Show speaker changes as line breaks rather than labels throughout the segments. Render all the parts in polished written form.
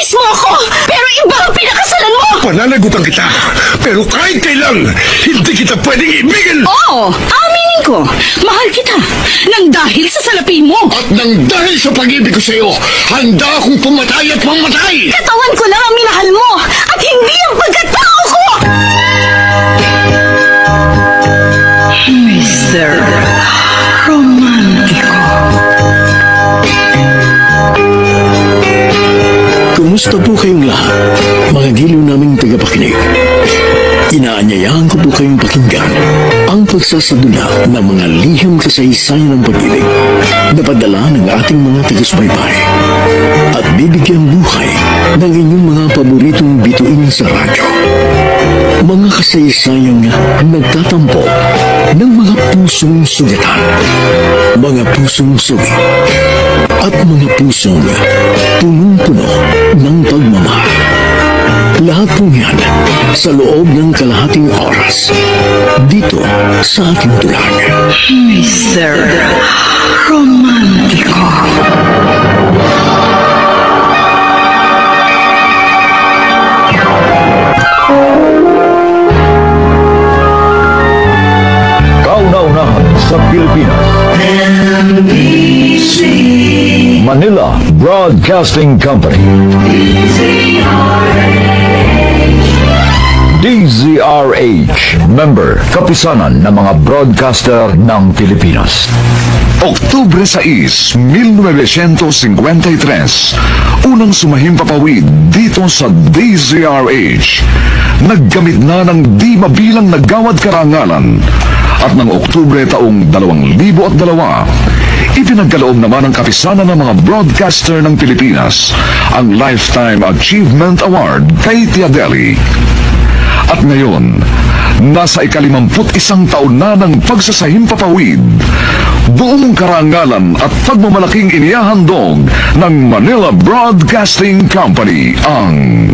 Buntis mo ako, pero iba ang pinakasalan mo!
Pananagutan kita, pero kahit kailan, hindi kita pwedeng ibigin!
Oo, aminin ko, mahal kita, nang dahil sa salapi mo!
At nang dahil sa pag-ibig ko sa'yo, handa akong pumatay at mamatay!
Katawan ko lang ang minahal mo, at hindi ang pagkatao ko! Mr. Romantico.
Kumusta po kayong lahat, mga giliw naming tagapakinig? Inaanyayahan ko po kayong pakinggan ang pagsasadula ng mga liham kasaysayan ng pag-ibig na padala ng ating mga taga-subaybay at bibigyan buhay ng inyong mga paboritong bituin sa radyo. Mga kasaysayang nagtatampo ng mga pusong sugatan, mga pusong sugi, at mga pusong punong-puno ng pagmamahal. Lahat po yan sa loob ng kalahating oras dito sa ating tulang.
Mr. Romantico.
Kauna-unahan sa Pilipinas.
NBC.
Manila Broadcasting Company. DZRH, member, kapisanan ng mga broadcaster ng Pilipinas. Oktubre 6, 1953, unang sumahimpapawid dito sa DZRH. Naggamit na ng di mabilang na gawad karangalan. At ng Oktubre taong 2002, ipinagkaloob naman ng kapisanan ng mga broadcaster ng Pilipinas ang Lifetime Achievement Award kay Tia Deli. At ngayon, nasa ika-51 taon na ng pagsasahimpapawid, buong karangalan at pagmamalaking inihahandog ng Manila Broadcasting Company ang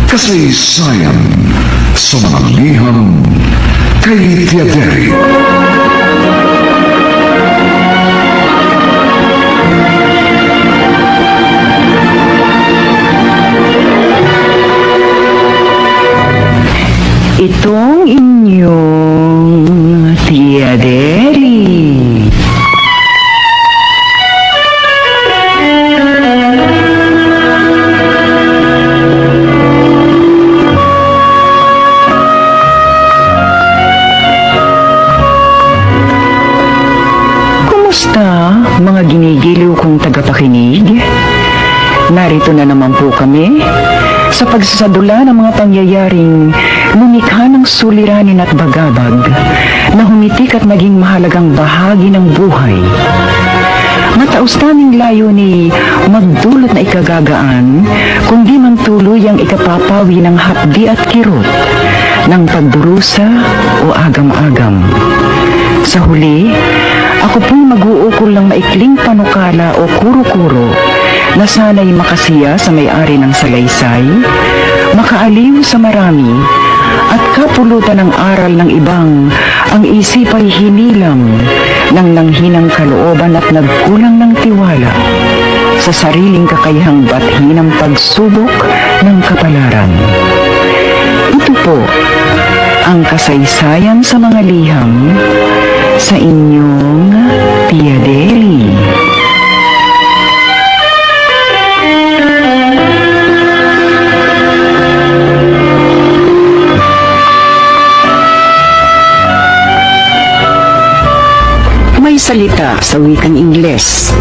kasaysayan sa mga liham kay Tia Deli.
Itong inyong Tia Deli. Kumusta, mga ginigiliw kong tagapakinig? Narito na naman po kami sa pagsasadula ng mga pangyayaring lumikha ng suliranin at bagabag na humitik at naging mahalagang bahagi ng buhay. Mataos naming layo ni magdulot na ikagagaan, kundi man tuluyang ikapapawi ng hapdi at kirot ng pagdurusa o agam-agam. Sa huli, ako po'y mag-uukol ng maikling panukala o kuro-kuro na sana'y makasiya sa may-ari ng salaysay, makaaliw sa marami, at kapulutan ng aral ng ibang ang isip ay hinilang ng nanghinang kalooban at nagkulang ng tiwala sa sariling kakayahang bathi ng pagsubok ng kapalaran. Ito po ang kasaysayan sa mga liham sa inyong Tia Deli. May salita sa wikang Ingles.